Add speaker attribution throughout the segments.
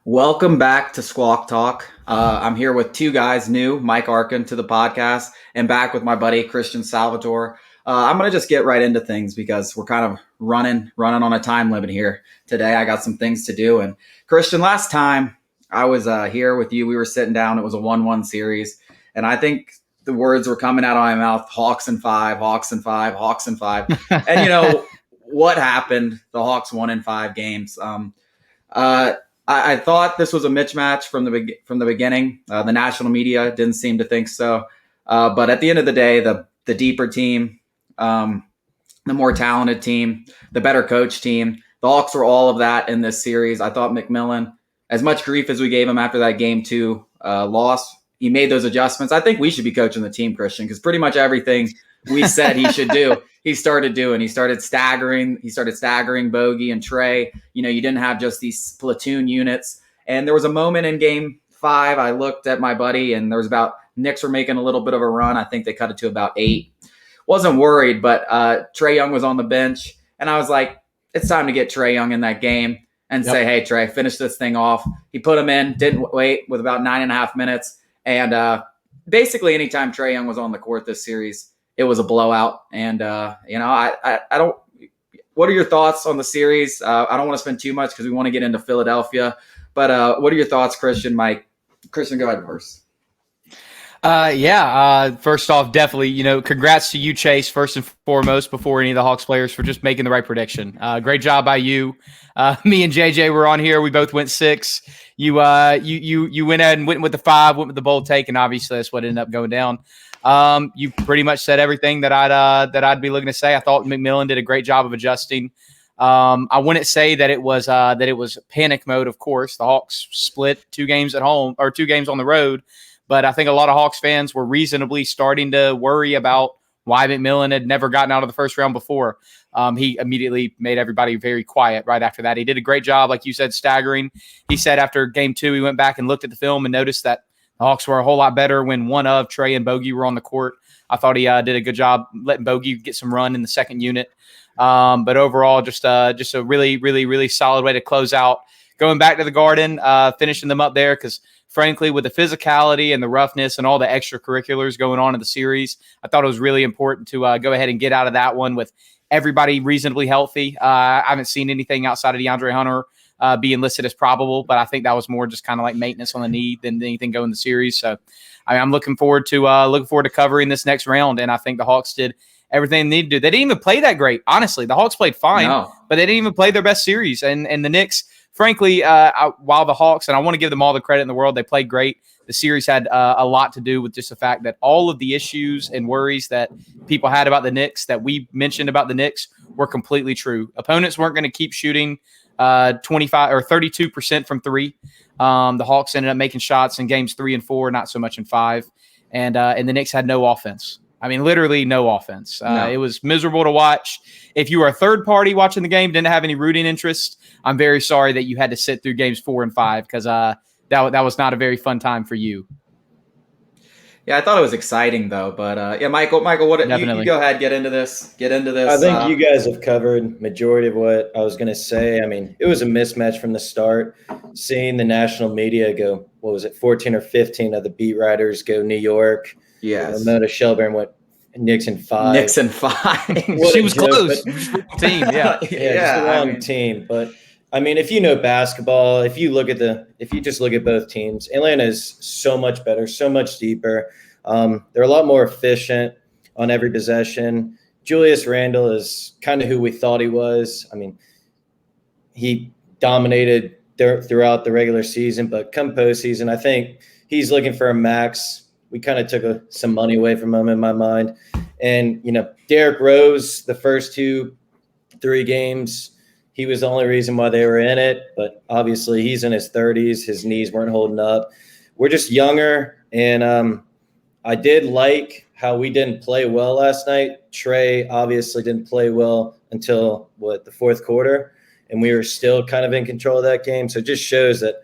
Speaker 1: Welcome back to Squawk Talk. I'm here with two guys new, Mike Arkin to the podcast, and back with my buddy Christian Salvador. I'm gonna just get right into things because we're kind of running on a time limit here today. I got some things to do. And Christian, last time I was here with you, we were sitting down. It was a 1-1 series, and I think the words were coming out of my mouth: Hawks and five, Hawks and five, Hawks and five. And what happened? The Hawks won in 5 games. Uh, I thought this was a mismatch from the beginning. The national media didn't seem to think so, but at the end of the day, the deeper team, the more talented team, the better coach team, the Hawks were all of that in this series. I thought McMillan, as much grief as we gave him after that game 2 loss, he made those adjustments. I think we should be coaching the team, Christian, because pretty much everything we said he should do, he started doing. He started staggering Bogey and Trey. You didn't have just these platoon units. And there was a moment in game 5, I looked at my buddy, and there was about Knicks were making a little bit of a run. I think they cut it to about 8. Wasn't worried, but Trae Young was on the bench, and I was like, it's time to get Trae Young in that game and say, hey, Trae, finish this thing off. He put him in, didn't wait with about 9.5 minutes. And basically anytime Trae Young was on the court this series, it was a blowout. And, I don't – what are your thoughts on the series? I don't want to spend too much because we want to get into Philadelphia. But what are your thoughts, Christian? Mike? Christian, go ahead first.
Speaker 2: First off, definitely, congrats to you, Chase, first and foremost, before any of the Hawks players for just making the right prediction. Great job by you. Me and JJ were on here. We both went 6. You went ahead and went with the 5, went with the bold take, and obviously that's what ended up going down. You pretty much said everything that I'd be looking to say. I thought McMillan did a great job of adjusting. I wouldn't say that it was panic mode. Of course, the Hawks split 2 games at home or 2 games on the road. But I think a lot of Hawks fans were reasonably starting to worry about why McMillan had never gotten out of the first round before. He immediately made everybody very quiet right after that. He did a great job, like you said, staggering. He said after game 2, he went back and looked at the film and noticed that the Hawks were a whole lot better when one of Trey and Bogey were on the court. I thought he did a good job letting Bogey get some run in the second unit. But overall, just a really, really, really solid way to close out. Going back to the Garden, finishing them up there because – frankly, with the physicality and the roughness and all the extracurriculars going on in the series, I thought it was really important to go ahead and get out of that one with everybody reasonably healthy. I haven't seen anything outside of DeAndre Hunter being listed as probable, but I think that was more just kind of like maintenance on the knee than anything going in the series. So I'm looking forward to covering this next round, and I think the Hawks did everything they needed to do. They didn't even play that great, honestly. The Hawks played fine, but they didn't even play their best series, and the Knicks – frankly, while the Hawks, and I want to give them all the credit in the world, they played great. The series had a lot to do with just the fact that all of the issues and worries that people had about the Knicks, that we mentioned about the Knicks, were completely true. Opponents weren't going to keep shooting 25 or 32% from 3. The Hawks ended up making shots in games 3 and 4, not so much in 5. And the Knicks had no offense. I mean, literally no offense. No. It was miserable to watch. If you were a third party watching the game, didn't have any rooting interest, I'm very sorry that you had to sit through games 4 and 5 because that was not a very fun time for you.
Speaker 1: Yeah, I thought it was exciting though, but Michael, what you go ahead, get into this.
Speaker 3: I think you guys have covered majority of what I was going to say. I mean, it was a mismatch from the start. Seeing the national media go, 14 or 15 of the beat writers go New York.
Speaker 1: Yes.
Speaker 3: Mona Shelburne went Knicks in 5.
Speaker 1: Knicks in 5.
Speaker 2: She was close. Team, yeah.
Speaker 3: Just the wrong team. But I mean, if you know basketball, if you just look at both teams, Atlanta is so much better, so much deeper. They're a lot more efficient on every possession. Julius Randle is kind of who we thought he was. I mean, he dominated throughout the regular season, but come postseason, I think he's looking for a max. We kind of took some money away from him in my mind. And, Derrick Rose, the first 2-3 games, he was the only reason why they were in it. But obviously he's in his 30s. His knees weren't holding up. We're just younger. And I did like how we didn't play well last night. Trey obviously didn't play well until, the fourth quarter. And we were still kind of in control of that game. So it just shows that,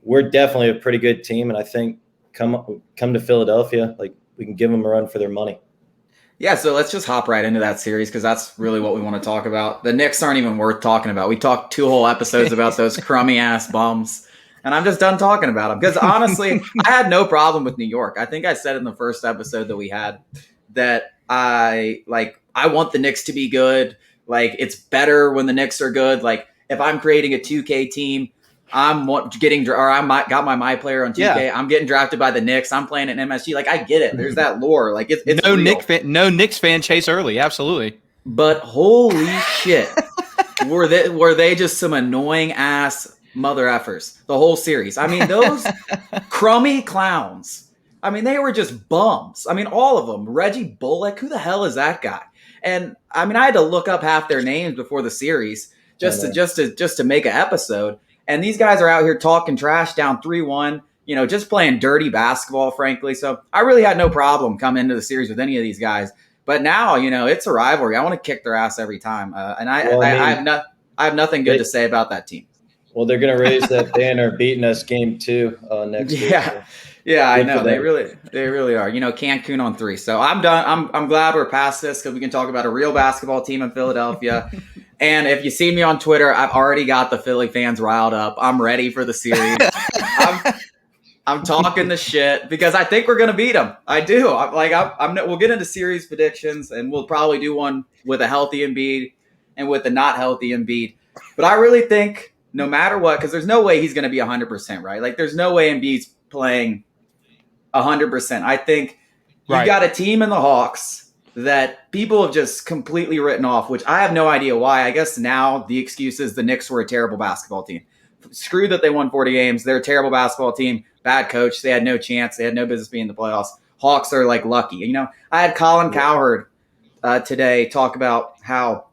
Speaker 3: we're definitely a pretty good team. And I think, come to Philadelphia, like we can give them a run for their money.
Speaker 1: Yeah, so let's just hop right into that series because that's really what we want to talk about. The Knicks aren't even worth talking about. We talked 2 whole episodes about those crummy ass bums, and I'm just done talking about them because honestly, I had no problem with New York. I think I said in the first episode that we had that I want the Knicks to be good. Like it's better when the Knicks are good. Like if I'm creating a 2K team, got my player on 2K.
Speaker 2: Yeah.
Speaker 1: I'm getting drafted by the Knicks. I'm playing at MSG. Like I get it. There's that lore. Like it's
Speaker 2: no
Speaker 1: real.
Speaker 2: No Knicks fan chase Irle. Absolutely.
Speaker 1: But holy shit, were they just some annoying ass mother effers the whole series? I mean, those crummy clowns. I mean, they were just bums. I mean, all of them. Reggie Bullock, who the hell is that guy? And I mean, I had to look up half their names before the series just to make an episode. And these guys are out here talking trash down 3-1, just playing dirty basketball, frankly. So I really had no problem coming into the series with any of these guys. But now, it's a rivalry. I want to kick their ass every time. And I have nothing good to say about that team.
Speaker 3: Well, they're going to raise that banner beating us game 2 next week.
Speaker 1: Yeah, I know. They really are. Cancun on 3. So I'm done. I'm glad we're past this because we can talk about a real basketball team in Philadelphia. And if you see me on Twitter, I've already got the Philly fans riled up. I'm ready for the series. I'm talking the shit because I think we're going to beat them. I do. We'll get into series predictions and we'll probably do one with a healthy Embiid and with a not healthy Embiid. But I really think no matter what, because there's no way he's going to be 100%, right? Like there's no way Embiid's playing 100%. I think you've got a team in the Hawks that people have just completely written off, which I have no idea why. I guess now the excuse is the Knicks were a terrible basketball team. Screw that they won 40 games. They're a terrible basketball team. Bad coach. They had no chance. They had no business being in the playoffs. Hawks are like lucky. I had Colin Cowherd today talk about how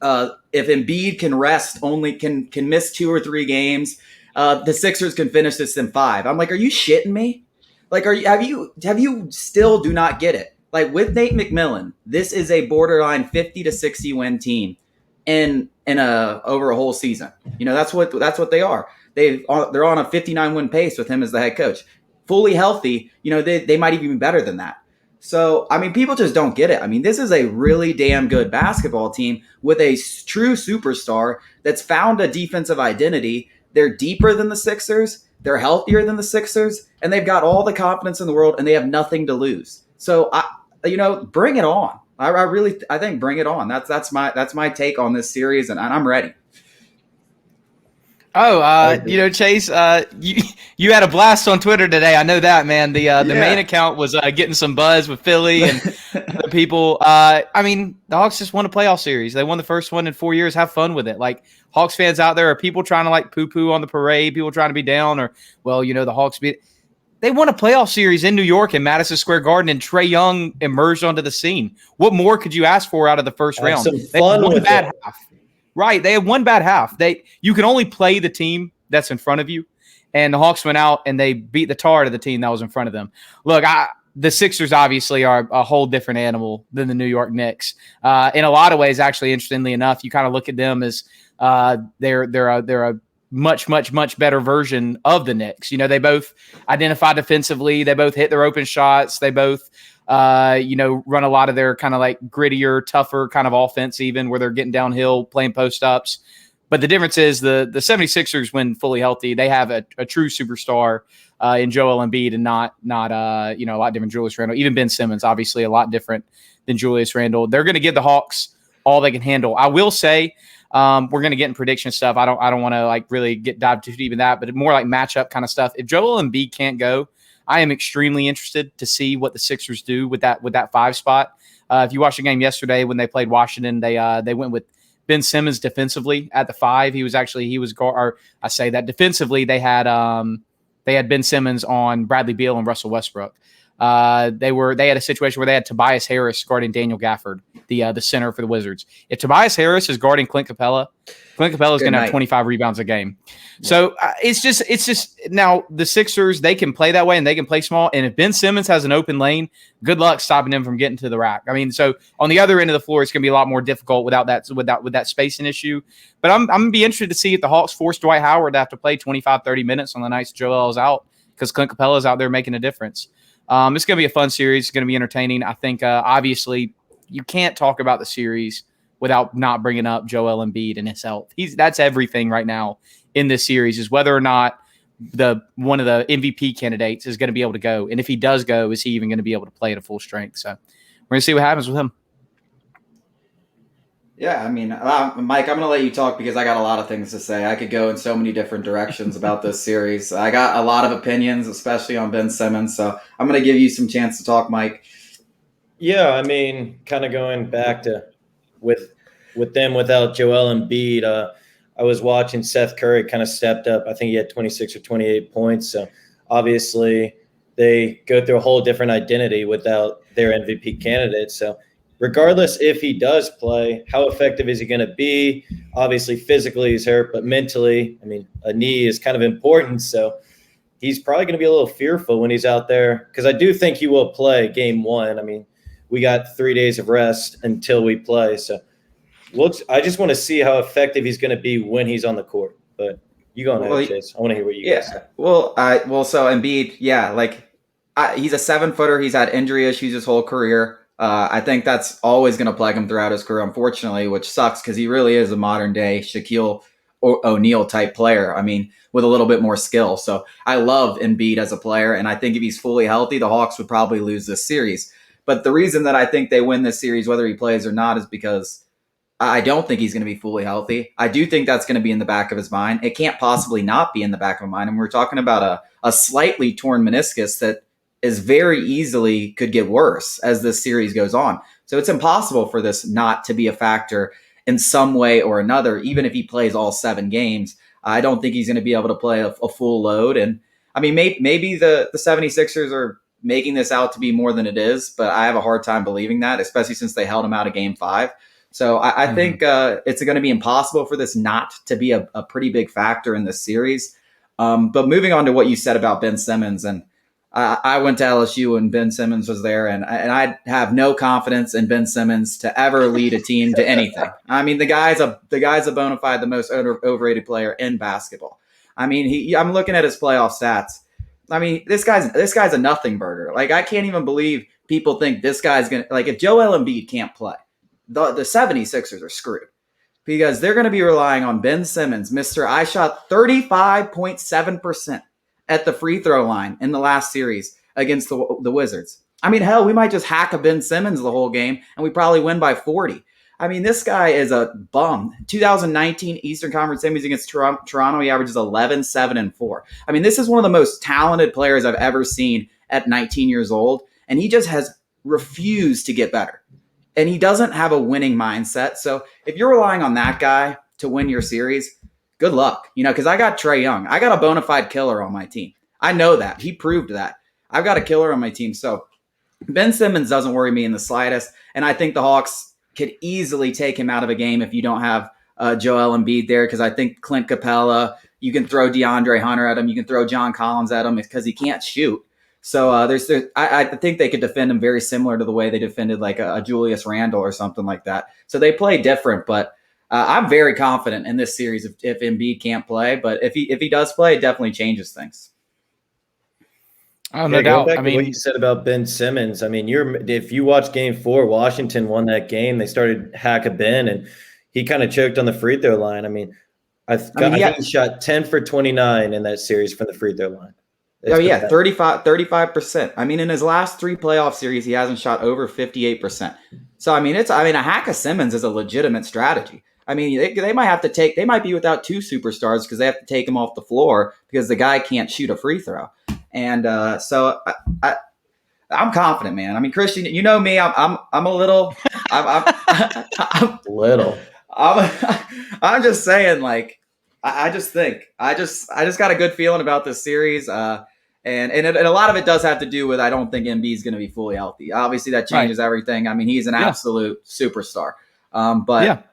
Speaker 1: if Embiid can rest, only can miss 2 or 3 games, the Sixers can finish this in 5. I'm like, are you shitting me? Like, have you still do not get it? Like with Nate McMillan, this is a borderline 50 to 60 win team in over a whole season. That's what they are. They're on a 59 win pace with him as the head coach. Fully healthy, they might even be better than that. So, I mean, people just don't get it. I mean, this is a really damn good basketball team with a true superstar that's found a defensive identity. They're deeper than the Sixers. They're healthier than the Sixers, and they've got all the confidence in the world, and they have nothing to lose. So, bring it on. I think bring it on. That's my take on this series, and I'm ready.
Speaker 2: Oh, Chase, you had a blast on Twitter today. I know that, man. The main account was getting some buzz with Philly and the people. The Hawks just won a playoff series. They won the first one in 4 years. Have fun with it. Like Hawks fans out there, are people trying to poo-poo on the parade? People trying to be down, or the Hawks beat. They won a playoff series in New York in Madison Square Garden, and Trae Young emerged onto the scene. What more could you ask for out of the first round?
Speaker 3: Some fun with
Speaker 2: bad half. Right, they had one bad half. You can only play the team that's in front of you, and the Hawks went out and they beat the tar out of the team that was in front of them. Look, the Sixers obviously are a whole different animal than the New York Knicks. In a lot of ways, actually, interestingly enough, you kind of look at them as they're a much, much, much better version of the Knicks. They both identify defensively. They both hit their open shots. They both run a lot of their kind of like grittier, tougher kind of offense, even where they're getting downhill, playing post ups. But the difference is the 76ers, when fully healthy, they have a true superstar in Joel Embiid, and not a lot different Julius Randle. Even Ben Simmons, obviously a lot different than Julius Randle. They're going to give the Hawks all they can handle. I will say we're going to get in prediction stuff. I don't want to really dive too deep in that, but more like matchup kind of stuff. If Joel Embiid can't go, I am extremely interested to see what the Sixers do with that 5 spot. If you watched the game yesterday when they played Washington, they went with Ben Simmons defensively at the 5. Defensively they had Ben Simmons on Bradley Beal and Russell Westbrook. They had a situation where they had Tobias Harris guarding Daniel Gafford, the center for the Wizards. If Tobias Harris is guarding Clint Capella is going to have 25 rebounds a game. Yeah. So it's just now the Sixers, they can play that way and they can play small. And if Ben Simmons has an open lane, good luck stopping him from getting to the rack. So on the other end of the floor, it's going to be a lot more difficult with that spacing issue. But I'm going to be interested to see if the Hawks force Dwight Howard to have to play 25, 30 minutes on the nights Joel is out, because Clint Capella is out there making a difference. It's going to be a fun series. It's going to be entertaining. I think, obviously, you can't talk about the series without not bringing up Joel Embiid and his health. That's everything right now in this series, is whether or not one of the MVP candidates is going to be able to go. And if he does go, is he even going to be able to play at a full strength? So we're going to see what happens with him.
Speaker 1: Yeah, I mean, Mike, I'm going to let you talk because I got a lot of things to say. I could go in so many different directions about this series. I got a lot of opinions, especially on Ben Simmons. So I'm going to give you some chance to talk, Mike.
Speaker 3: Yeah, I mean, kind of going back to with them without Joel Embiid, I was watching Seth Curry kind of stepped up. I think he had 26 or 28 points. So obviously they go through a whole different identity without their MVP candidate. So regardless if he does play, how effective is he going to be? Obviously physically he's hurt, but mentally, I mean, a knee is kind of important. So he's probably going to be a little fearful when he's out there, because I do think he will play game 1. I mean, we got 3 days of rest until we play. So I just want to see how effective he's going to be when he's on the court. But you go ahead, Chase. I want to hear what you guys say.
Speaker 1: So Embiid, he's a 7-footer. He's had injury issues his whole career. I think that's always going to plague him throughout his career, unfortunately, which sucks because he really is a modern day Shaquille O'Neal type player. I mean, with a little bit more skill. So I love Embiid as a player, and I think if he's fully healthy, the Hawks would probably lose this series. But the reason that I think they win this series, whether he plays or not, is because I don't think he's going to be fully healthy. I do think that's going to be in the back of his mind. It can't possibly not be in the back of his mind. And we're talking about a slightly torn meniscus that is very easily could get worse as this series goes on. So it's impossible for this not to be a factor in some way or another, even if he plays all 7 games. I don't think he's going to be able to play a full load. And I mean, maybe the 76ers are making this out to be more than it is, but I have a hard time believing that, especially since they held him out of game 5. So I think it's going to be impossible for this not to be a pretty big factor in this series. But moving on to what you said about Ben Simmons, and I went to LSU when Ben Simmons was there, and I have no confidence in Ben Simmons to ever lead a team to anything. I mean, the guy's a bona fide, the most overrated player in basketball. I mean, I'm looking at his playoff stats. I mean, this guy's a nothing burger. Like, I can't even believe people think this guy's gonna, like, if Joel Embiid can't play, the 76ers are screwed, because they're going to be relying on Ben Simmons, Mr. I shot 35.7% at the free throw line in the last series against the Wizards. I mean, hell, we might just hack a Ben Simmons the whole game and we probably win by 40. I mean, this guy is a bum. 2019 Eastern Conference semis against Toronto, he averages 11, 7, and 4. I mean, this is one of the most talented players I've ever seen at 19 years old, and he just has refused to get better. And he doesn't have a winning mindset. So if you're relying on that guy to win your series, good luck. Because I got Trae Young. I got a bona fide killer on my team. I know that. He proved that. I've got a killer on my team. So Ben Simmons doesn't worry me in the slightest. And I think the Hawks could easily take him out of a game if you don't have Joel Embiid there, because I think Clint Capella, you can throw DeAndre Hunter at him. You can throw John Collins at him because he can't shoot. So I think they could defend him very similar to the way they defended like a Julius Randle or something like that. So they play different, but I'm very confident in this series if Embiid can't play. But if he does play, it definitely changes things.
Speaker 2: Oh, no doubt.
Speaker 3: Back to what you said about Ben Simmons. I mean, if you watch Game 4, Washington won that game. They started hack a Ben, and he kind of choked on the free throw line. I mean, I think he shot 10 for 29 in that series from the free throw line.
Speaker 1: Oh, yeah, 35%. I mean, in his last 3 playoff series, he hasn't shot over 58%. So, a hack of Simmons is a legitimate strategy. I mean, they might be without 2 superstars because they have to take him off the floor because the guy can't shoot a free throw. And so I'm confident, man. I mean, Christian, you know me, I'm a little, I'm
Speaker 3: little.
Speaker 1: I'm just saying, like, I just got a good feeling about this series. And a lot of it does have to do with I don't think Embiid is going to be fully healthy. Obviously, that changes everything. I mean, he's an absolute superstar. But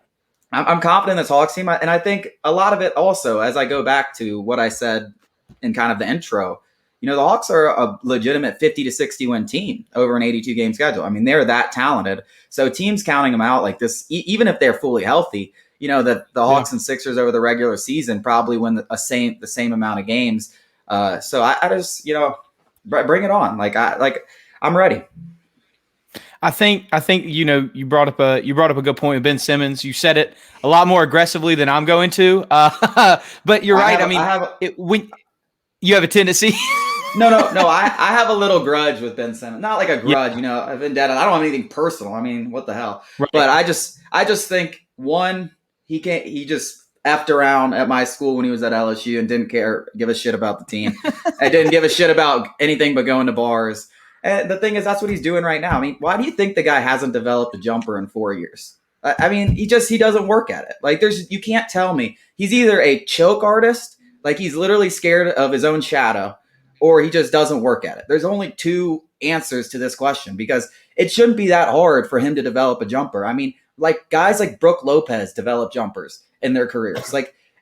Speaker 1: I'm confident in this Hawks team. And I think a lot of it also, as I go back to what I said in kind of the intro, the Hawks are a legitimate 50 to 60 win team over an 82 game schedule. I mean, they're that talented. So teams counting them out like this, even if they're fully healthy, the Hawks and Sixers over the regular season probably win the same amount of games. So I just, bring it on. I'm ready.
Speaker 2: I think you brought up a good point with Ben Simmons. You said it a lot more aggressively than I'm going to, but you're right. When you have a tendency.
Speaker 1: No. I have a little grudge with Ben Simmons. Not like a grudge, a vendetta. I don't have anything personal. I mean, what the hell? Right. But I just think he just effed around at my school when he was at LSU and didn't give a shit about the team. I didn't give a shit about anything but going to bars. And the thing is, that's what he's doing right now. I mean, why do you think the guy hasn't developed a jumper in 4 years? I mean, he doesn't work at it. Like you can't tell me he's either a choke artist, like he's literally scared of his own shadow, or he just doesn't work at it. There's only two answers to this question because it shouldn't be that hard for him to develop a jumper. I mean, like guys like Brooke Lopez develop jumpers in their careers.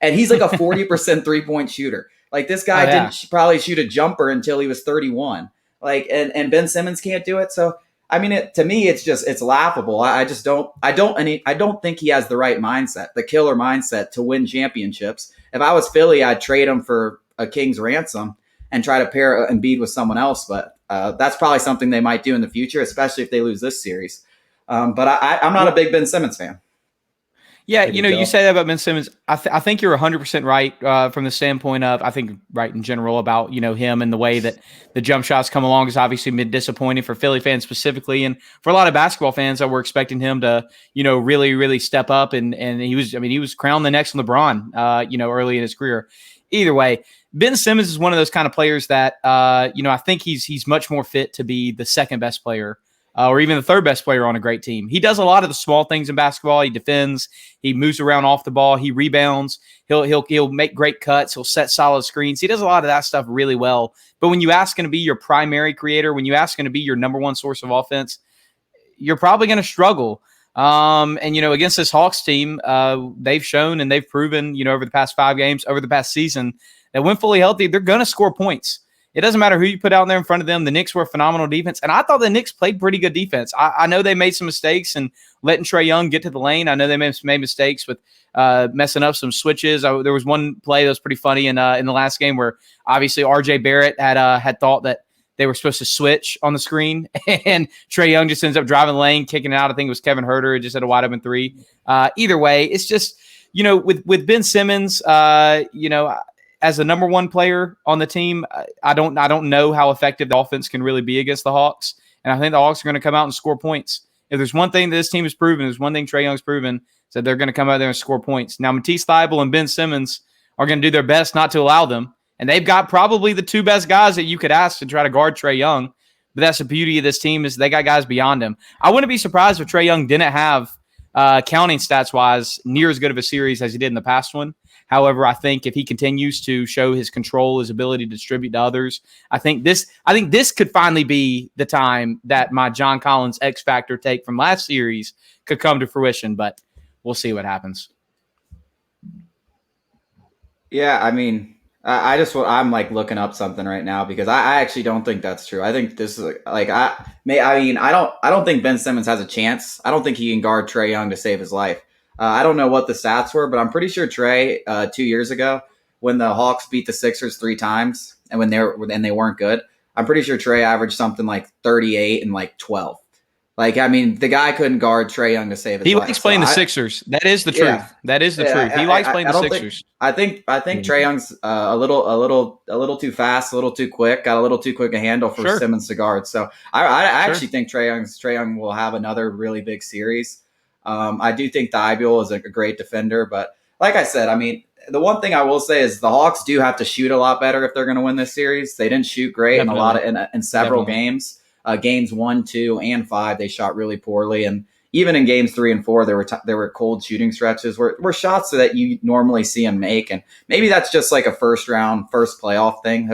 Speaker 1: And he's like a 40% 3-point shooter. Like this guy didn't probably shoot a jumper until he was 31. And Ben Simmons can't do it. So, I mean, to me, it's laughable. I don't think he has the right mindset, the killer mindset to win championships. If I was Philly, I'd trade him for a king's ransom and try to pair Embiid with someone else. But that's probably something they might do in the future, especially if they lose this series. But I'm not a big Ben Simmons fan.
Speaker 2: Yeah, you say that about Ben Simmons. I think you're 100% right from the standpoint of, I think right in general about, him and the way that the jump shots come along has obviously been disappointing for Philly fans specifically. And for a lot of basketball fans that were expecting him to, really, really step up. And he was crowned the next LeBron, early in his career. Either way, Ben Simmons is one of those kind of players that, I think he's much more fit to be the second best player or even the third best player on a great team. He does a lot of the small things in basketball. He defends, he moves around off the ball, he rebounds, he'll make great cuts, he'll set solid screens. He does a lot of that stuff really well. But when you ask him to be your primary creator, when you ask him to be your number one source of offense, you're probably going to struggle. Against this Hawks team, they've shown and they've proven, over the past 5 games, over the past season, that when fully healthy, they're going to score points. It doesn't matter who you put out there in front of them. The Knicks were phenomenal defense, and I thought the Knicks played pretty good defense. I know they made some mistakes and letting Trae Young get to the lane. I know they made mistakes with messing up some switches. There was one play that was pretty funny in the last game where obviously R.J. Barrett had thought that they were supposed to switch on the screen, and Trae Young just ends up driving the lane, kicking it out. I think it was Kevin Huerter who just had a wide open 3. Either way, it's just with Ben Simmons, as the number one player on the team, I don't know how effective the offense can really be against the Hawks. And I think the Hawks are going to come out and score points. If there's one thing that this team has proven, there's one thing Trae Young's proven, is that they're going to come out there and score points. Now, Matisse Thybulle and Ben Simmons are going to do their best not to allow them. And they've got probably the 2 best guys that you could ask to try to guard Trae Young. But that's the beauty of this team is they got guys beyond him. I wouldn't be surprised if Trae Young didn't have, counting stats-wise, near as good of a series as he did in the past one. However, I think if he continues to show his control, his ability to distribute to others, I think this could finally be the time that my John Collins X Factor take from last series could come to fruition, but we'll see what happens.
Speaker 1: Yeah, I mean, I'm like looking up something right now because I actually don't think that's true. I think this is I don't think Ben Simmons has a chance. I don't think he can guard Trae Young to save his life. I don't know what the stats were, but I'm pretty sure Trae 2 years ago when the Hawks beat the Sixers 3 times and when they weren't good, I'm pretty sure Trae averaged something like 38 and like 12. The guy couldn't guard Trae Young to save his life.
Speaker 2: He likes playing the Sixers. That is the truth. That is the truth. He likes playing the Sixers.
Speaker 1: I think Trae Young's a little too fast, a little too quick, got a little too quick a handle for Simmons to guard. So I actually think Trae Young will have another really big series. I do think Thybulle is a great defender, but like I said, I mean, the one thing I will say is the Hawks do have to shoot a lot better if they're going to win this series. They didn't shoot great in several games. Games 1, 2, and 5, they shot really poorly, and even in games 3 and 4, there were cold shooting stretches where shots that you normally see them make, and maybe that's just like a first playoff thing.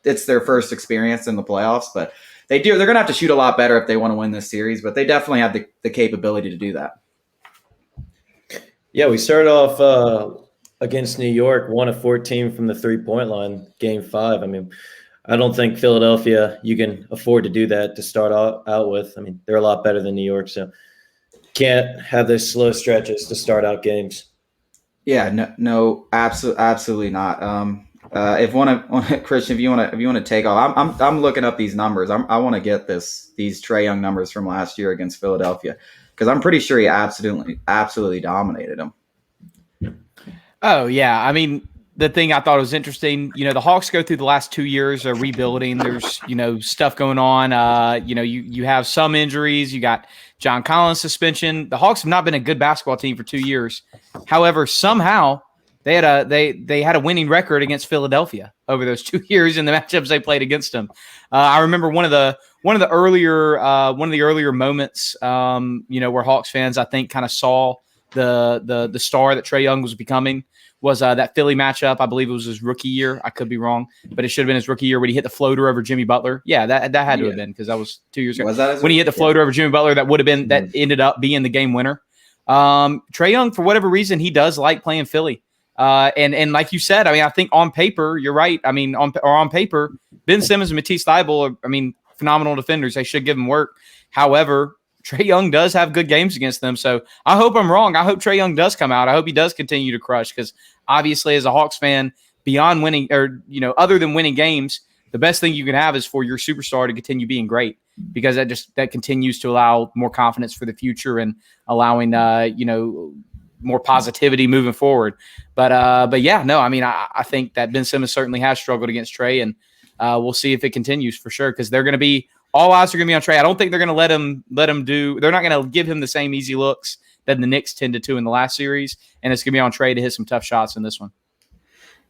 Speaker 1: It's their first experience in the playoffs, but they're going to have to shoot a lot better if they want to win this series, but they definitely have the capability to do that.
Speaker 3: Yeah, we started off against New York, 1 of 14 from the 3-point line, game 5. I mean, I don't think Philadelphia, you can afford to do that to start out with. I mean, they're a lot better than New York, so can't have those slow stretches to start out games.
Speaker 1: Yeah, no, absolutely not. If Christian, if you want to take off, I'm looking up these numbers. I want to get these Trae Young numbers from last year against Philadelphia because I'm pretty sure he absolutely dominated him.
Speaker 2: Oh yeah, I mean the thing I thought was interesting, the Hawks go through the last 2 years of rebuilding. There's stuff going on. You have some injuries. You got John Collins suspension. The Hawks have not been a good basketball team for 2 years. However, somehow they had a winning record against Philadelphia over those 2 years in the matchups they played against them. I remember one of the earlier moments, where Hawks fans I think kind of saw the star that Trae Young was becoming was that Philly matchup. I believe it was his rookie year. I could be wrong, but it should have been his rookie year when he hit the floater over Jimmy Butler. Yeah, that had to have been because that was 2 years ago.
Speaker 1: Was that
Speaker 2: when he hit the floater over Jimmy Butler? That ended up being the game winner. Trae Young, for whatever reason, he does like playing Philly. And like you said, I mean, I think on paper, you're right. I mean, on paper, Ben Simmons and Matisse Thybulle are, phenomenal defenders. They should give him work. However, Trae Young does have good games against them. So I hope I'm wrong. I hope Trae Young does come out. I hope he does continue to crush because obviously as a Hawks fan, beyond winning or, other than winning games, the best thing you can have is for your superstar to continue being great because that continues to allow more confidence for the future and allowing, more positivity moving forward. But yeah, no, I mean, I think that Ben Simmons certainly has struggled against Trae and we'll see if it continues for sure because they're going to be all eyes are going to be on Trae. I don't think they're going to let him do. They're not going to give him the same easy looks that the Knicks tended to in the last series, and it's going to be on Trae to hit some tough shots in this one.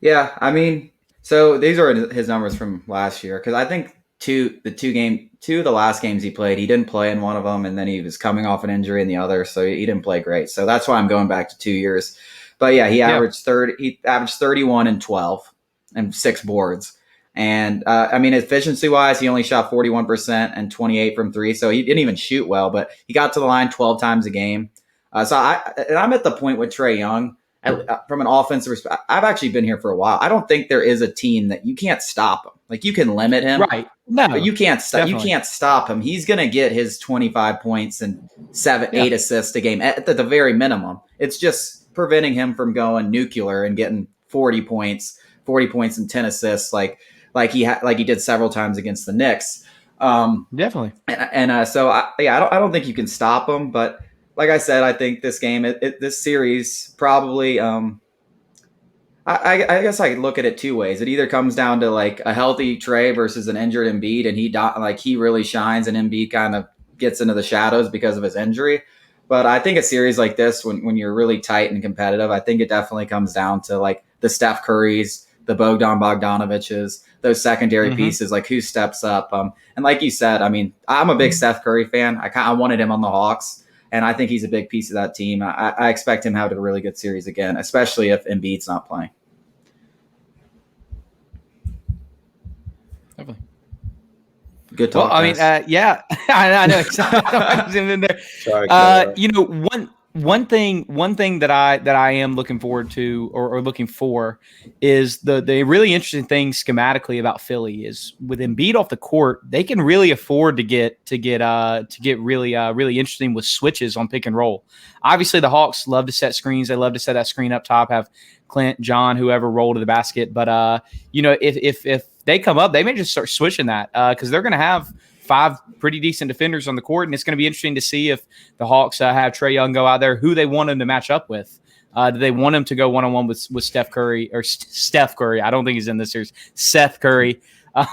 Speaker 1: Yeah, I mean, so these are his numbers from last year because I think two of the last games he played, he didn't play in one of them, and then he was coming off an injury in the other, so he didn't play great. So that's why I'm going back to 2 years. But yeah, he averaged 31 and 12 and 6 boards. And efficiency-wise, he only shot 41% and 28 from three, so he didn't even shoot well. But he got to the line 12 times a game. I'm at the point with Trae Young from an offensive perspective. I've actually been here for a while. I don't think there is a team that you can't stop him. Like you can limit him,
Speaker 2: right? No,
Speaker 1: but you can't stop.
Speaker 2: Definitely.
Speaker 1: You can't stop him. He's gonna get his 25 points and 8 assists a game at the very minimum. It's just preventing him from going nuclear and getting 40 points and 10 assists like he did several times against the Knicks.
Speaker 2: Definitely.
Speaker 1: I don't think you can stop him. But like I said, I think this game, this series probably. I guess I could look at it two ways. It either comes down to like a healthy Trae versus an injured Embiid, and he really shines, and Embiid kind of gets into the shadows because of his injury. But I think a series like this, when you're really tight and competitive, I think it definitely comes down to like the Steph Currys, the Bogdan Bogdanoviches, those secondary pieces, like who steps up. And like you said, I mean, I'm a big Steph Curry fan. I wanted him on the Hawks, and I think he's a big piece of that team. I expect him to have a really good series again, especially if Embiid's not playing.
Speaker 2: Definitely.
Speaker 1: Good talk.
Speaker 2: Well, I mean, yeah, I know exactly. in there.
Speaker 3: Sorry,
Speaker 2: One thing that I am looking forward to or looking for is the really interesting thing schematically about Philly is with Embiid off the court, they can really afford to get really interesting with switches on pick and roll. Obviously, the Hawks love to set screens. They love to set that screen up top, have Clint, John, whoever roll to the basket. But if they come up, they may just start switching that because they're going to have 5 pretty decent defenders on the court, and it's going to be interesting to see if the Hawks have Trae Young go out there, who they want him to match up with. Do they want him to go one-on-one with Steph Curry or Steph Curry? I don't think he's in this series. Seth Curry.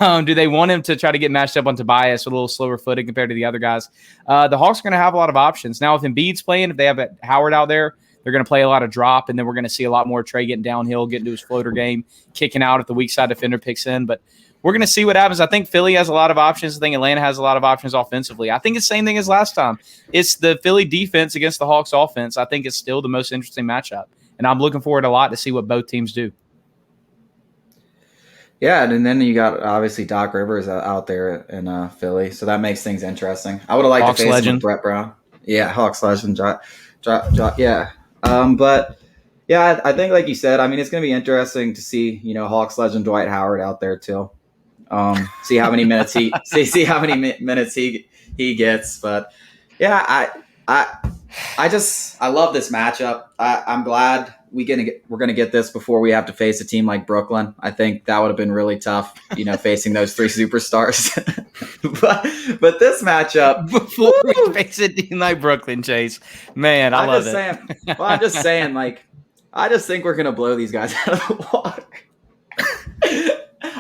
Speaker 2: Do they want him to try to get matched up on Tobias with a little slower footing compared to the other guys? The Hawks are going to have a lot of options. Now, if Embiid's playing, if they have Howard out there, they're going to play a lot of drop, and then we're going to see a lot more Trae getting downhill, getting to his floater game, kicking out if the weak side defender picks in. But we're going to see what happens. I think Philly has a lot of options. I think Atlanta has a lot of options offensively. I think it's the same thing as last time. It's the Philly defense against the Hawks offense. I think it's still the most interesting matchup. And I'm looking forward a lot to see what both teams do.
Speaker 1: Yeah, and then you got obviously Doc Rivers out there in Philly, so that makes things interesting. I would have liked
Speaker 2: Hawks
Speaker 1: to face
Speaker 2: legend.
Speaker 1: him with Brett Brown. Yeah, Hawks legend. Yeah. But yeah, I think like you said, I mean, it's going to be interesting to see, Hawks legend Dwight Howard out there too. See how many minutes he gets. But yeah, I love this matchup. I'm glad we're gonna get this before we have to face a team like Brooklyn. I think that would have been really tough, facing those three superstars. but this matchup
Speaker 2: before we face a team like Brooklyn, Chase, man, I'm
Speaker 1: just saying, like, I just think we're gonna blow these guys out of the water.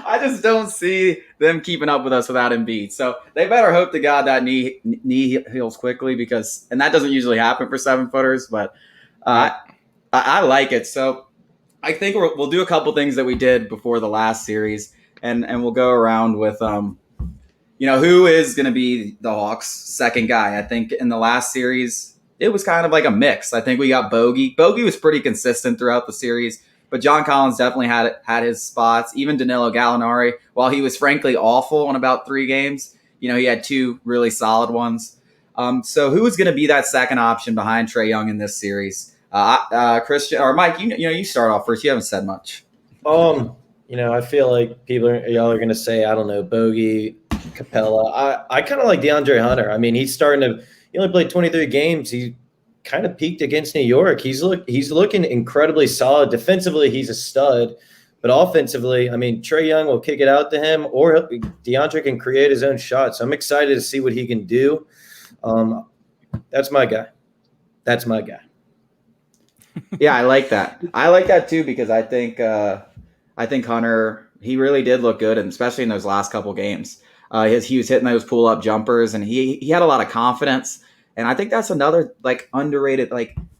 Speaker 1: I just don't see them keeping up with us without Embiid. So they better hope to God that knee heals quickly, and that doesn't usually happen for 7-footers, but I like it. So I think we'll do a couple things that we did before the last series, and we'll go around with, who is going to be the Hawks' second guy. I think in the last series, it was kind of like a mix. I think we got Bogey. Bogey was pretty consistent throughout the series, but John Collins definitely had his spots. Even Danilo Gallinari, while he was frankly awful in about 3 games, he had 2 really solid ones. So who is going to be that second option behind Trae Young in this series? Christian or Mike, you start off first. You haven't said much.
Speaker 3: I feel like y'all are going to say, I don't know, Bogey, Capella. I kind of like DeAndre Hunter. I mean, he only played 23 games. He kind of peaked against New York. He's looking incredibly solid. Defensively, he's a stud. But offensively, I mean, Trae Young will kick it out to him, or DeAndre can create his own shot. So I'm excited to see what he can do. That's my guy.
Speaker 1: Yeah, I like that. I like that too, because I think Hunter, he really did look good, and especially in those last couple games. He was hitting those pull-up jumpers, and he had a lot of confidence. And I think that's another underrated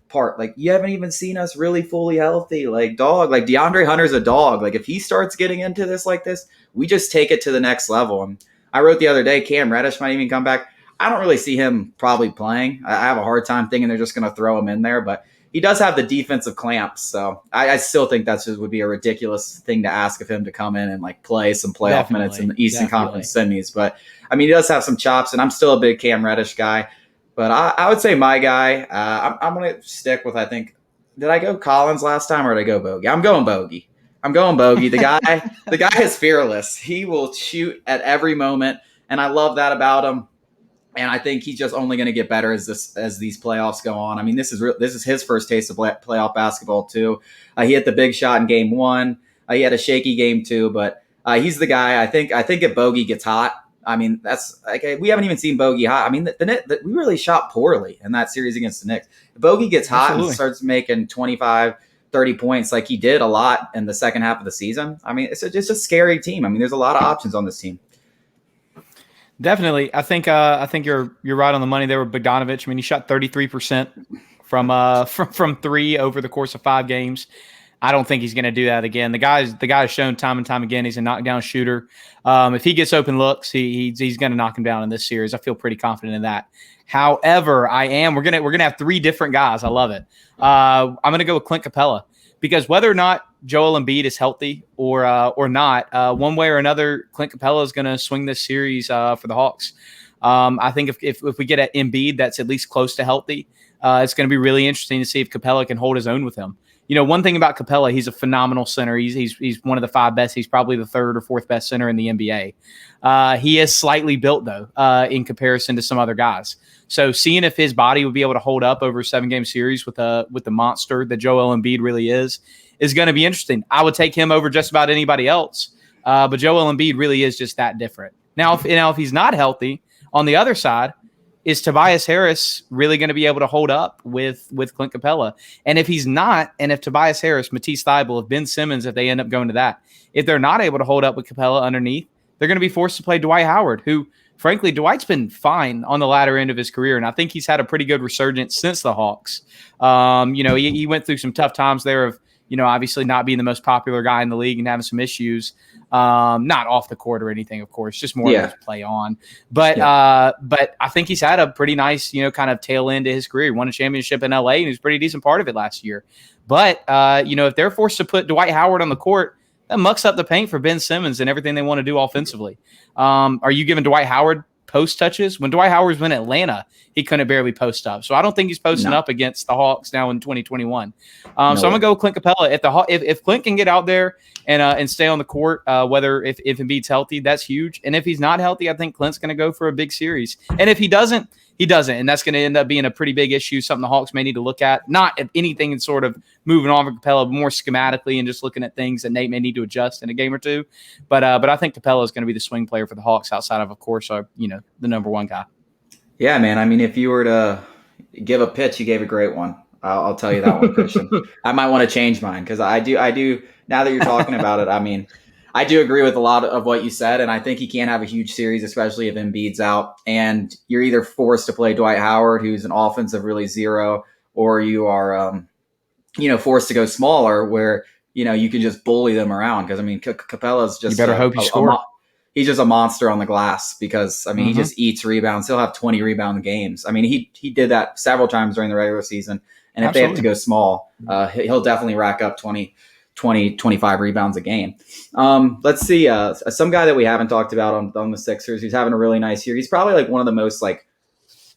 Speaker 1: part. You haven't even seen us really fully healthy. DeAndre Hunter's a dog. If he starts getting into this like this, we just take it to the next level. And I wrote the other day, Cam Reddish might even come back. I don't really see him probably playing. I have a hard time thinking they're just going to throw him in there, but he does have the defensive clamps. So I still think that would be a ridiculous thing to ask of him to come in and play some playoff minutes in the Eastern Conference semis. But I mean, he does have some chops, and I'm still a big Cam Reddish guy. But I would say my guy, I'm going to stick with, I think, did I go Collins last time or did I go Bogey? I'm going Bogey. The guy is fearless. He will shoot at every moment, and I love that about him. And I think he's just only going to get better as these playoffs go on. I mean, this is his first taste of playoff basketball too. He hit the big shot in game 1. He had a shaky game 2, but he's the guy. I think if Bogey gets hot, I mean, that's we haven't even seen Bogey hot. I mean, we really shot poorly in that series against the Knicks. If Bogey gets hot and starts making 25, 30 points like he did a lot in the second half of the season, I mean, it's just a scary team. I mean, there's a lot of options on this team.
Speaker 2: Definitely. I think you're right on the money there with Bogdanović. I mean, he shot 33% from 3 over the course of 5 games. I don't think he's going to do that again. The guy's shown time and time again he's a knockdown shooter. If he gets open looks, he's going to knock him down in this series. I feel pretty confident in that. However, we're gonna have 3 different guys. I love it. I'm going to go with Clint Capella, because whether or not Joel Embiid is healthy or not, one way or another, Clint Capella is going to swing this series for the Hawks. I think if we get at Embiid that's at least close to healthy, it's going to be really interesting to see if Capella can hold his own with him. One thing about Capella, he's a phenomenal center. He's one of the 5 best. He's probably the 3rd or 4th best center in the NBA. He is slightly built though, in comparison to some other guys. So seeing if his body would be able to hold up over a 7-game series with the monster that Joel Embiid really is going to be interesting. I would take him over just about anybody else. But Joel Embiid really is just that different. Now, if he's not healthy, on the other side, is Tobias Harris really going to be able to hold up with Clint Capella? And if he's not, and if Tobias Harris, Matisse Thybulle, if Ben Simmons, if they end up going to that, if they're not able to hold up with Capella underneath, they're going to be forced to play Dwight Howard, who, frankly, Dwight's been fine on the latter end of his career, and I think he's had a pretty good resurgence since the Hawks. He went through some tough times there of, obviously not being the most popular guy in the league and having some issues, not off the court or anything, of course, just more of his play on. But I think he's had a pretty nice, kind of tail end to his career. He won a championship in LA, and he was a pretty decent part of it last year. But, if they're forced to put Dwight Howard on the court, that mucks up the paint for Ben Simmons and everything they want to do offensively. Are you giving Dwight Howard post touches? When Dwight Howard was in Atlanta, he couldn't barely post up. So I don't think he's posting up against the Hawks now in 2021. So I'm going to go with Clint Capella. If Clint can get out there and stay on the court, whether if Embiid's healthy, that's huge. And if he's not healthy, I think Clint's going to go for a big series. And if he doesn't, he doesn't, and that's going to end up being a pretty big issue, something the Hawks may need to look at. Not if anything in sort of moving on from Capella, but more schematically and just looking at things that Nate may need to adjust in a game or two. But I think Capella is going to be the swing player for the Hawks outside of course, the number one guy.
Speaker 1: Yeah, man. I mean, if you were to give a pitch, you gave a great one. I'll tell you that one, Christian. I might want to change mine because I do. Now that you're talking about it, I mean, I do agree with a lot of what you said, and I think he can't have a huge series, especially if Embiid's out. And you're either forced to play Dwight Howard, who's an offensive really zero, or you are, forced to go smaller, where you can just bully them around. Because I mean, Capella's just
Speaker 2: you better hope he scored.
Speaker 1: He's just a monster on the glass because, I mean, he just eats rebounds. He'll have 20 rebound games. I mean, he did that several times during the regular season. And if they have to go small, he'll definitely rack up 20, 25 rebounds a game. Let's see. Some guy that we haven't talked about on the Sixers who's having a really nice year. He's probably like one of the most like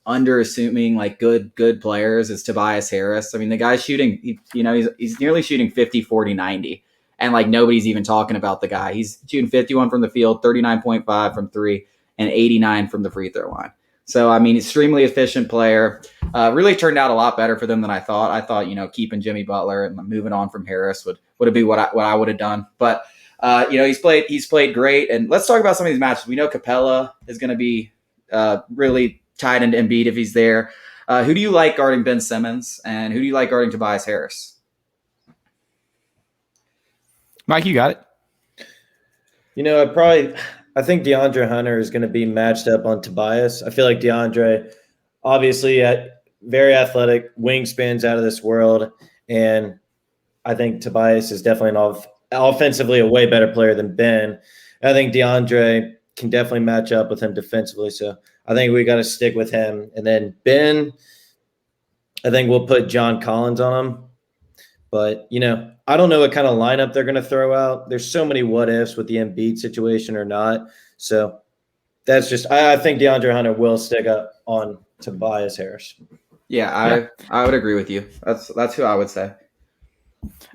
Speaker 1: underassuming, like good players is Tobias Harris. I mean, the guy's shooting, he's nearly shooting 50, 40, 90. And like nobody's even talking about the guy. He's shooting 51 from the field, 39.5 from three, and 89 from the free throw line. So, I mean, extremely efficient player. Really turned out a lot better for them than I thought. I thought, keeping Jimmy Butler and moving on from Harris would be what I would have done. But he's played great. And let's talk about some of these matches. We know Capella is going to be really tied into Embiid if he's there. Who do you like guarding Ben Simmons, and who do you like guarding Tobias Harris?
Speaker 2: Mike, you got
Speaker 3: it. I think DeAndre Hunter is going to be matched up on Tobias. I feel like DeAndre, obviously, very athletic, wingspans out of this world, and I think Tobias is definitely offensively a way better player than Ben. I think DeAndre can definitely match up with him defensively, so I think we got to stick with him. And then Ben, I think we'll put John Collins on him. But, I don't know what kind of lineup they're going to throw out. There's so many what ifs with the Embiid situation or not. So that's just – I think DeAndre Hunter will stick up on Tobias Harris.
Speaker 1: Yeah, I would agree with you. That's who I would say.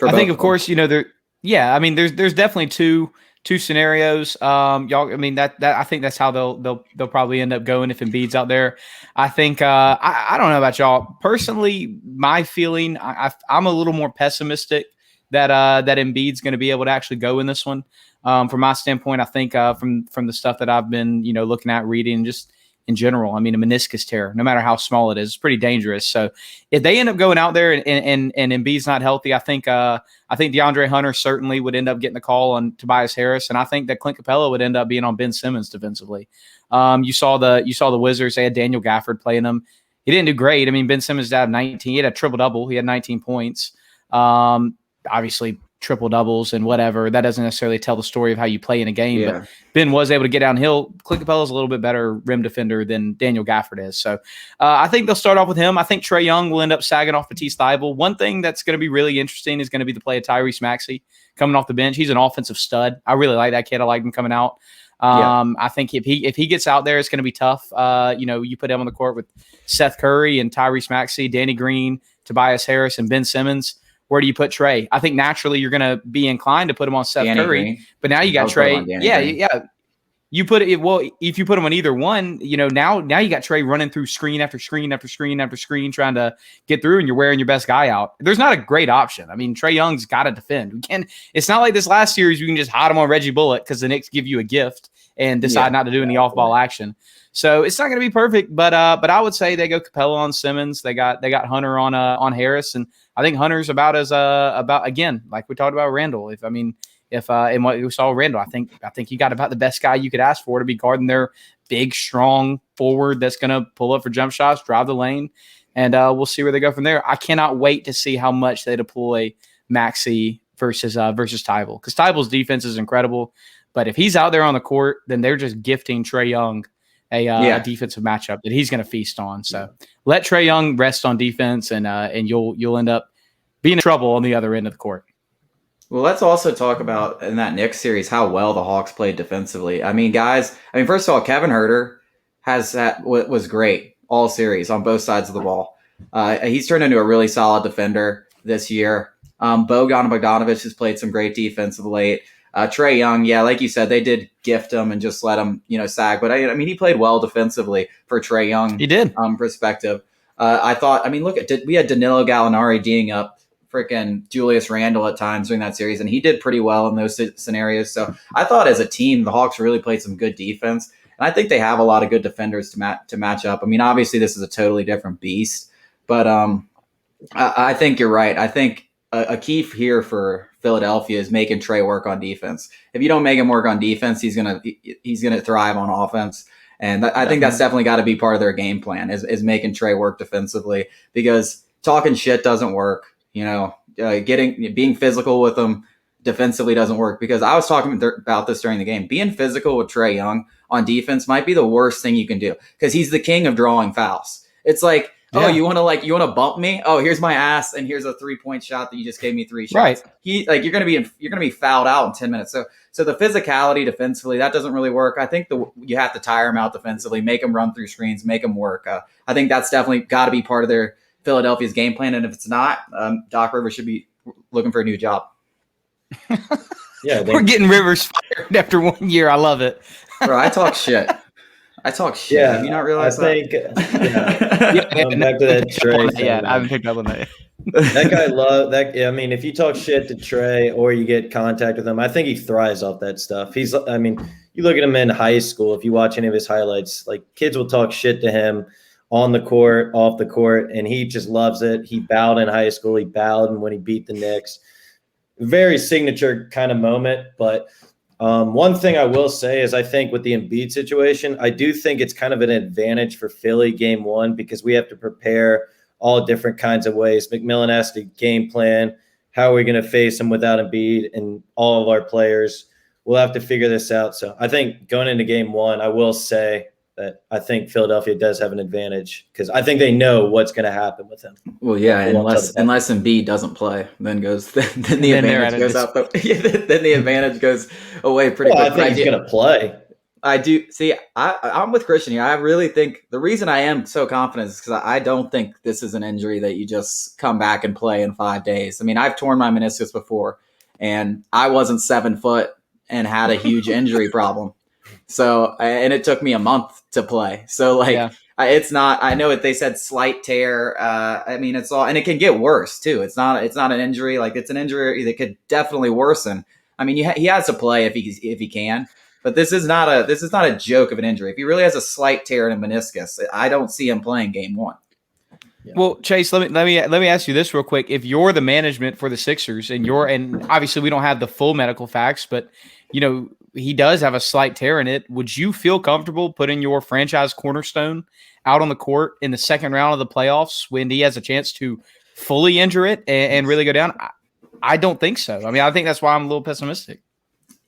Speaker 2: I think, of course, there's definitely two scenarios. Y'all, I mean, that I think that's how they'll probably end up going if Embiid's out there. I think I don't know about y'all personally. My feeling, I'm a little more pessimistic that Embiid's going to be able to actually go in this one. From my standpoint, I think from the stuff that I've been looking at, reading, just in general, I mean, a meniscus tear, no matter how small it is pretty dangerous. So if they end up going out there and Embiid's not healthy, I think DeAndre Hunter certainly would end up getting the call on Tobias Harris, and I think that Clint Capella would end up being on Ben Simmons defensively. You saw the Wizards; they had Daniel Gafford playing them. He didn't do great. I mean, Ben Simmons had 19. He had a triple double. He had 19 points. Obviously, triple doubles and whatever, that doesn't necessarily tell the story of how you play in a game. Yeah. But Ben was able to get downhill. Clint Capella's a little bit better rim defender than Daniel Gafford is. So I think they'll start off with him. I think Trae Young will end up sagging off Matisse Thybulle. One thing that's going to be really interesting is going to be the play of Tyrese Maxey coming off the bench. He's an offensive stud. I really like that kid. I like him coming out. I think if he gets out there, it's going to be tough. You put him on the court with Seth Curry and Tyrese Maxey, Danny Green, Tobias Harris, and Ben Simmons. Where do you put Trae? I think naturally you're going to be inclined to put him on Seth Curry, Green. But now you got Trae. Yeah. You put it well. If you put him on either one, now you got Trae running through screen after screen after screen after screen, trying to get through, and you're wearing your best guy out. There's not a great option. I mean, Trae Young's got to defend. It's not like this last series you can just hide him on Reggie Bullock because the Knicks give you a gift and decide not to do any off-ball action. So it's not going to be perfect, but I would say they go Capella on Simmons. They got Hunter on Harris, and I think Hunter's about again, like we talked about Randall. In what we saw Randall, I think you got about the best guy you could ask for to be guarding their big, strong forward that's going to pull up for jump shots, drive the lane, and we'll see where they go from there. I cannot wait to see how much they deploy Maxey versus Thybulle, because Thybulle's defense is incredible. But if he's out there on the court, then they're just gifting Trae Young a defensive matchup that he's going to feast on. So let Trae Young rest on defense, and you'll end up being in trouble on the other end of the court.
Speaker 1: Well, let's also talk about in that Knicks series how well the Hawks played defensively. I mean, guys. First of all, Kevin Huerter was great all series on both sides of the ball. He's turned into a really solid defender this year. Bojan Bogdanovic has played some great defense of late. Trae Young, yeah, like you said, they did gift him and just let him, sag. But I mean, he played well defensively for Trae Young.
Speaker 2: He did.
Speaker 1: Perspective. I thought, I mean, we had Danilo Gallinari D'ing up freaking Julius Randle at times during that series, and he did pretty well in those scenarios. So I thought as a team, the Hawks really played some good defense, and I think they have a lot of good defenders to match up. I mean, obviously this is a totally different beast, but I think you're right. I think a key here for Philadelphia is making Trae work on defense. If you don't make him work on defense, he's gonna thrive on offense. And I think that's definitely got to be part of their game plan is making Trae work defensively, because talking shit doesn't work. Being physical with them defensively doesn't work, because I was talking about this during the game. Being physical with Trae Young on defense might be the worst thing you can do, because he's the king of drawing fouls. It's like, oh, you want to bump me? Oh, here's my ass, and here's a 3-point shot that you just gave me 3 shots.
Speaker 2: Right.
Speaker 1: You're gonna be fouled out in 10 minutes. So the physicality defensively, that doesn't really work. I think you have to tire him out defensively, make him run through screens, make him work. I think that's definitely got to be part of their Philadelphia's game plan. And if it's not, Doc Rivers should be looking for a new job.
Speaker 3: Yeah,
Speaker 2: we're getting Rivers fired after 1 year. I love it.
Speaker 1: Bro, I talk shit.
Speaker 3: Yeah,
Speaker 1: have you not realized
Speaker 3: I think, back to that Trae.
Speaker 2: Yeah, I haven't picked up on that.
Speaker 3: That guy I mean, if you talk shit to Trae or you get contact with him, I think he thrives off that stuff. You look at him in high school, if you watch any of his highlights, like kids will talk shit to him on the court, off the court, and he just loves it. He bowed in high school. He bowed when he beat the Knicks. Very signature kind of moment. But one thing I will say is I think with the Embiid situation, I do think it's kind of an advantage for Philly game 1, because we have to prepare all different kinds of ways. McMillan has to game plan. How are we going to face him without Embiid? And all of our players will have to figure this out. So I think going into game 1, I will say that I think Philadelphia does have an advantage, because I think they know what's going to happen with him.
Speaker 1: Well, yeah, unless Embiid doesn't play, then the advantage goes out. Then the advantage goes away pretty quick.
Speaker 3: I think he's going to play.
Speaker 1: I do. See, I'm with Christian here. I really think the reason I am so confident is because I don't think this is an injury that you just come back and play in 5 days. I mean, I've torn my meniscus before, and I wasn't 7 foot and had a huge injury problem. So, and it took me a month to play. So, it's not. I know it. They said slight tear. I mean, it's all, and it can get worse too. It's not an injury. Like, it's an injury that could definitely worsen. I mean, he has to play if he can. But this is not a joke of an injury. If he really has a slight tear in a meniscus, I don't see him playing game 1.
Speaker 2: Yeah. Well, Chase, let me ask you this real quick. If you're the management for the Sixers, and obviously we don't have the full medical facts, but he does have a slight tear in it. Would you feel comfortable putting your franchise cornerstone out on the court in the second round of the playoffs when he has a chance to fully injure it and really go down? I don't think so. I mean, I think that's why I'm a little pessimistic.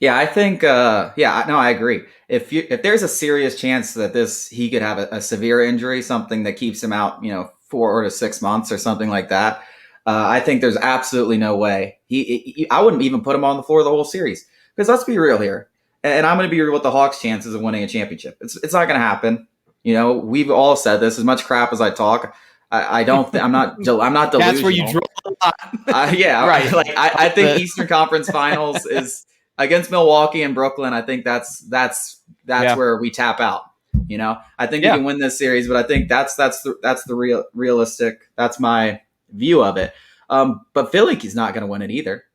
Speaker 1: Yeah, I think. I agree. If there's a serious chance that he could have a severe injury, something that keeps him out, 4 to 6 months or something like that, I think there's absolutely no way. I wouldn't even put him on the floor the whole series, because let's be real here, and I'm going to be real with the Hawks' chances of winning a championship. It's not going to happen. We've all said this. As much crap as I talk, I don't. I'm not delusional.
Speaker 2: That's where you draw the line.
Speaker 1: Yeah, right. Like I think Eastern Conference Finals is. Against Milwaukee and Brooklyn, I think that's where we tap out. I think we can win this series, but I think that's the realistic. That's my view of it. But Philly is not going to win it either.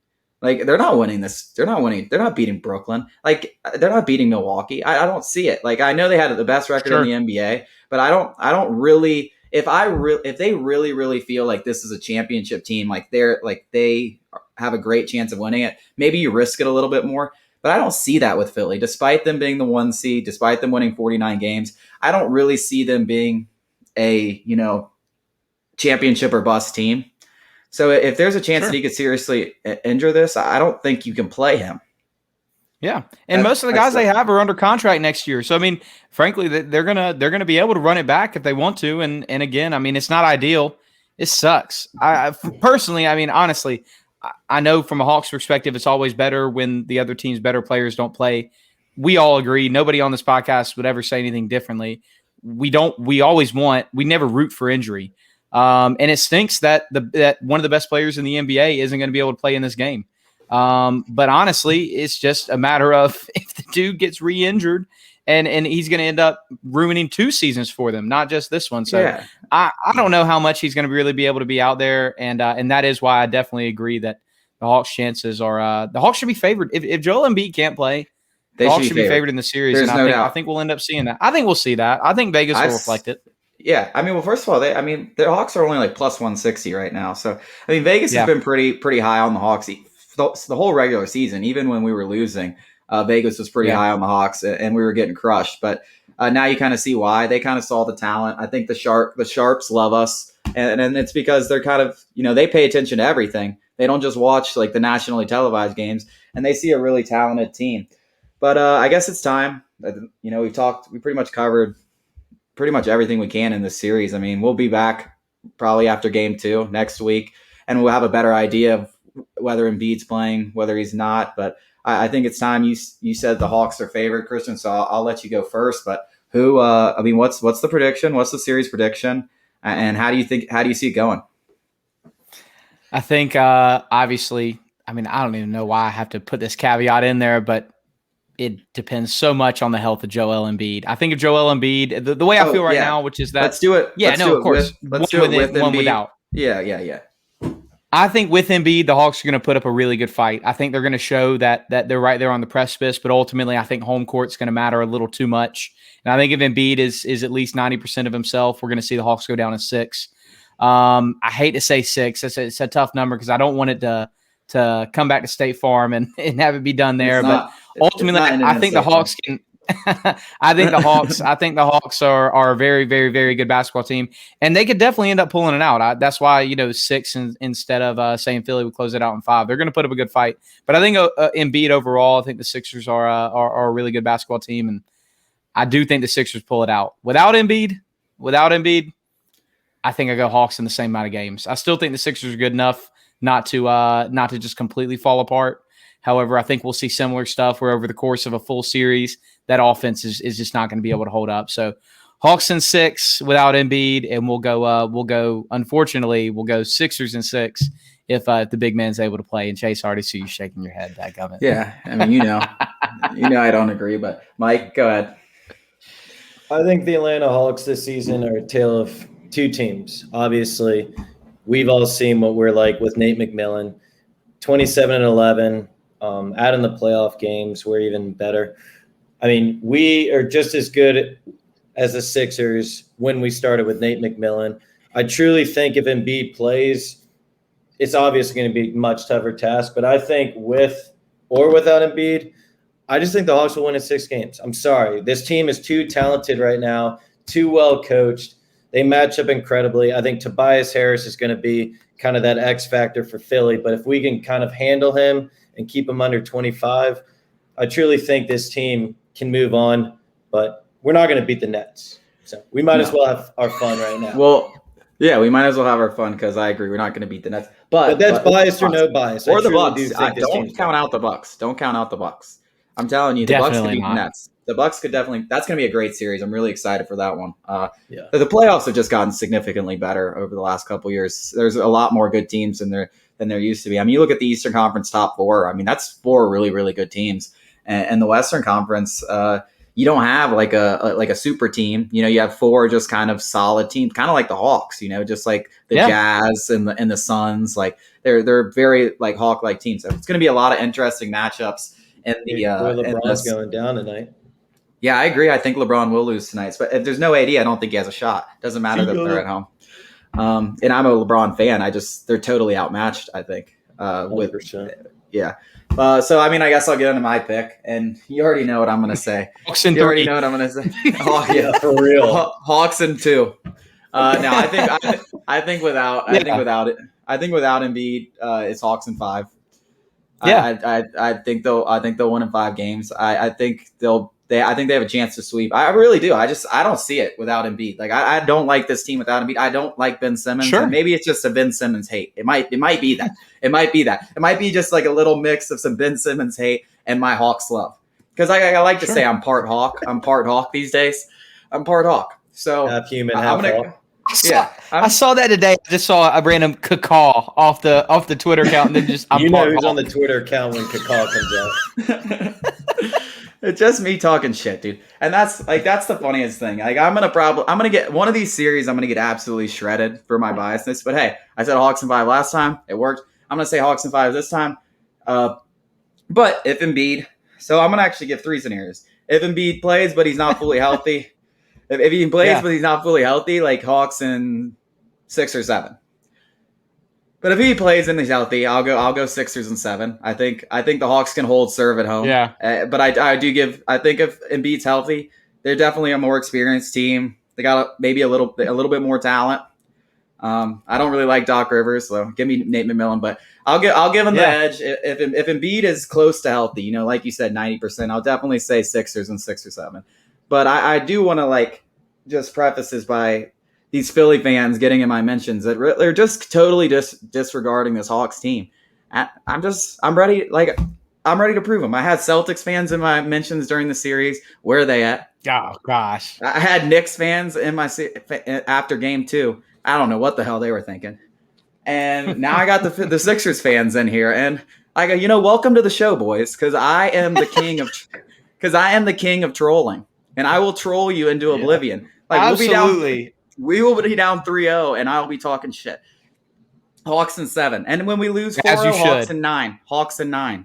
Speaker 1: Like, they're not winning this. They're not winning. They're not beating Brooklyn. Like, they're not beating Milwaukee. I don't see it. Like, I know they had the best record in the NBA, but I don't really. If they really feel like this is a championship team, they have a great chance of winning it, maybe you risk it a little bit more. But I don't see that with Philly, despite them being the 1 seed, despite them winning 49 games. I don't really see them being a championship or bust team. So if there's a chance that he could seriously injure this, I don't think you can play him.
Speaker 2: Yeah, and most of the guys they have are under contract next year. So I mean, frankly, they're gonna be able to run it back if they want to. And again, I mean, it's not ideal. It sucks. I personally, I mean, honestly, I know from a Hawks perspective, it's always better when the other team's better players don't play. We all agree. Nobody on this podcast would ever say anything differently. We never root for injury. And it stinks that that one of the best players in the NBA isn't going to be able to play in this game. But honestly, it's just a matter of if the dude gets re-injured and he's going to end up ruining 2 seasons for them, not just this one. So
Speaker 1: Yeah.
Speaker 2: I don't know how much he's going to really be able to be out there. And that is why I definitely agree that the Hawks' chances are the Hawks should be favored. If Joel Embiid can't play, the Hawks should be favored in the series.
Speaker 1: There's
Speaker 2: and
Speaker 1: no
Speaker 2: I
Speaker 1: doubt.
Speaker 2: think we'll end up seeing that. I think we'll see that. I think Vegas will reflect it.
Speaker 1: Yeah, I mean, well, first of all, the Hawks are only like plus 160 right now. So, I mean, Vegas has been pretty high on the Hawks the whole regular season. Even when we were losing, Vegas was pretty high on the Hawks, and we were getting crushed. But now you kind of see why. They kind of saw the talent. I think the Sharps love us, and it's because they're kind of, they pay attention to everything. They don't just watch like the nationally televised games, and they see a really talented team. But I guess it's time. We pretty much covered pretty much everything we can in this series. I mean, we'll be back probably after game 2 next week, and we'll have a better idea of whether Embiid's playing, whether he's not. But I think it's time. You said the Hawks are favored, Christian, so I'll let you go first. But what's the prediction? What's the series prediction? And how do you see it going?
Speaker 2: I think, obviously, I don't even know why I have to put this caveat in there, but it depends so much on the health of Joel Embiid. I think of Joel Embiid, the way I feel right now, which is that.
Speaker 1: Let's do it.
Speaker 2: Yeah, of course.
Speaker 1: Let's do it with Embiid.
Speaker 2: One without.
Speaker 1: Yeah.
Speaker 2: I think with Embiid, the Hawks are going to put up a really good fight. I think they're going to show that they're right there on the precipice, but ultimately I think home court's going to matter a little too much. And I think if Embiid is at least 90% of himself, we're going to see the Hawks go down in 6. I hate to say 6. It's a tough number because I don't want it to come back to State Farm and have it be done there. But ultimately, I think the Hawks can. I think the Hawks are a very, very, very good basketball team, and they could definitely end up pulling it out. That's why 6 instead of saying Philly would close it out in 5. They're going to put up a good fight, but I think Embiid overall, I think the Sixers are a really good basketball team, and I do think the Sixers pull it out. Without Embiid, I think I go Hawks in the same amount of games. I still think the Sixers are good enough not to just completely fall apart. However, I think we'll see similar stuff where over the course of a full series, that offense is just not going to be able to hold up. So Hawks in 6 without Embiid, and we'll go Sixers in 6 if the big man's able to play. And Chase, I already see you shaking your head. Dadgummit.
Speaker 1: Yeah, I mean, I don't agree, but Mike, go ahead.
Speaker 3: I think the Atlanta Hawks this season are a tale of 2 teams. Obviously, we've all seen what we're like with Nate McMillan, 27-11. Out in the playoff games, we're even better. I mean, we are just as good as the Sixers when we started with Nate McMillan. I truly think if Embiid plays, it's obviously going to be a much tougher task. But I think with or without Embiid, I just think the Hawks will win in 6 games. I'm sorry. This team is too talented right now, too well coached. They match up incredibly. I think Tobias Harris is going to be kind of that X factor for Philly. But if we can kind of handle him and keep him under 25, I truly think this team can move on. But we're not going to beat the Nets. So we might as well have our fun right now.
Speaker 1: Well, yeah, we might as well have our fun because I agree. We're not going to beat the Nets. But
Speaker 3: that's biased or no bias.
Speaker 1: Or the Bucks. Don't count out the Bucks. Don't count out the Bucks. I'm telling you, the Bucks could beat the Nets. The Bucks could definitely. That's going to be a great series. I'm really excited for that one. The playoffs have just gotten significantly better over the last couple of years. There's a lot more good teams than there used to be. I mean, you look at the Eastern Conference top 4. I mean, that's 4 really, really good teams. And the Western Conference, you don't have like a super team. You have 4 just kind of solid teams, kind of like the Hawks. just like the Jazz and the Suns. Like they're very like Hawk-like teams. So it's going to be a lot of interesting matchups. And
Speaker 3: LeBron's going down tonight.
Speaker 1: Yeah, I agree. I think LeBron will lose tonight. But if there's no AD, I don't think he has a shot. Doesn't matter that they're at home. And I'm a LeBron fan. They're totally outmatched, I think.
Speaker 3: 100%.
Speaker 1: Yeah. So, I mean, I guess I'll get into my pick. And you already know what I'm going to say.
Speaker 2: Hawks in 3.
Speaker 1: You already know what I'm going to say.
Speaker 3: Yeah, for real.
Speaker 1: Hawks in 2. No, I think without Embiid, it's Hawks in 5.
Speaker 2: Yeah.
Speaker 1: I think they'll win in 5 games. I think they have a chance to sweep. I really do. I don't see it without Embiid. Like I don't like this team without Embiid. I don't like Ben Simmons.
Speaker 2: Sure.
Speaker 1: And maybe it's just a Ben Simmons hate. It might be that. It might be that. It might be just like a little mix of some Ben Simmons hate and my Hawks love. Because I like to say I'm part Hawk. I'm part Hawk these days. I'm part Hawk. So
Speaker 3: half human, half Hawk.
Speaker 2: I saw that today. I just saw a random cacaw off the Twitter account, and then just
Speaker 3: you know who's on the Twitter account when cacaw comes out.
Speaker 1: It's just me talking shit, dude. And that's the funniest thing. Like I'm gonna get one of these series. I'm gonna get absolutely shredded for my biasness. But hey, I said Hawks in 5 last time. It worked. I'm gonna say Hawks in 5 this time. But if Embiid, so I'm gonna actually give 3 scenarios. If Embiid plays but he's not fully healthy, if he plays but he's not fully healthy, like Hawks in 6 or 7. But if he plays and he's healthy, I'll go Sixers and 7. I think the Hawks can hold serve at home.
Speaker 2: Yeah.
Speaker 1: But I think if Embiid's healthy, they're definitely a more experienced team. They got maybe a little bit more talent. I don't really like Doc Rivers, so give me Nate McMillan. But I'll give him the edge if Embiid is close to healthy. Like you said, 90%. I'll definitely say Sixers and 6 or 7. But I do want to just preface this by these Philly fans getting in my mentions that they're just totally disregarding this Hawks team. I'm ready. I'm ready to prove them. I had Celtics fans in my mentions during the series. Where are they at?
Speaker 2: Oh gosh,
Speaker 1: I had Knicks fans in my after game 2. I don't know what the hell they were thinking. And now I got the Sixers fans in here, and I go, welcome to the show, boys, because I am the king of trolling, and I will troll you into oblivion.
Speaker 2: Absolutely.
Speaker 1: We will be down 3-0, and I'll be talking shit. Hawks in 7. And when we lose 4-0, Hawks in 9. Hawks in 9.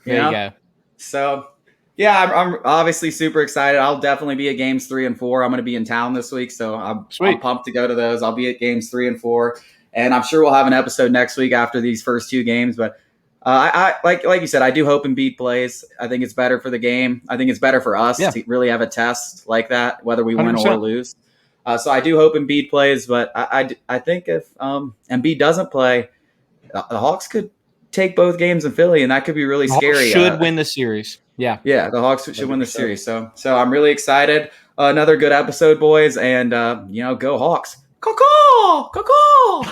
Speaker 2: There you go.
Speaker 1: So, yeah, I'm obviously super excited. I'll definitely be at games 3 and 4. I'm going to be in town this week, so I'm pumped to go to those. I'll be at games 3 and 4. And I'm sure we'll have an episode next week after these first 2 games. But I like you said, I do hope Embiid plays. I think it's better for the game. I think it's better for us to really have a test like that, whether we 100%. Win or lose. So I do hope Embiid plays, but I think if Embiid doesn't play, the Hawks could take both games in Philly, and that could be really scary.
Speaker 2: Should win the series. Yeah,
Speaker 1: the Hawks should 100%. Win the series. So I'm really excited. Another good episode, boys, and go Hawks. Caw-caw! Caw-caw!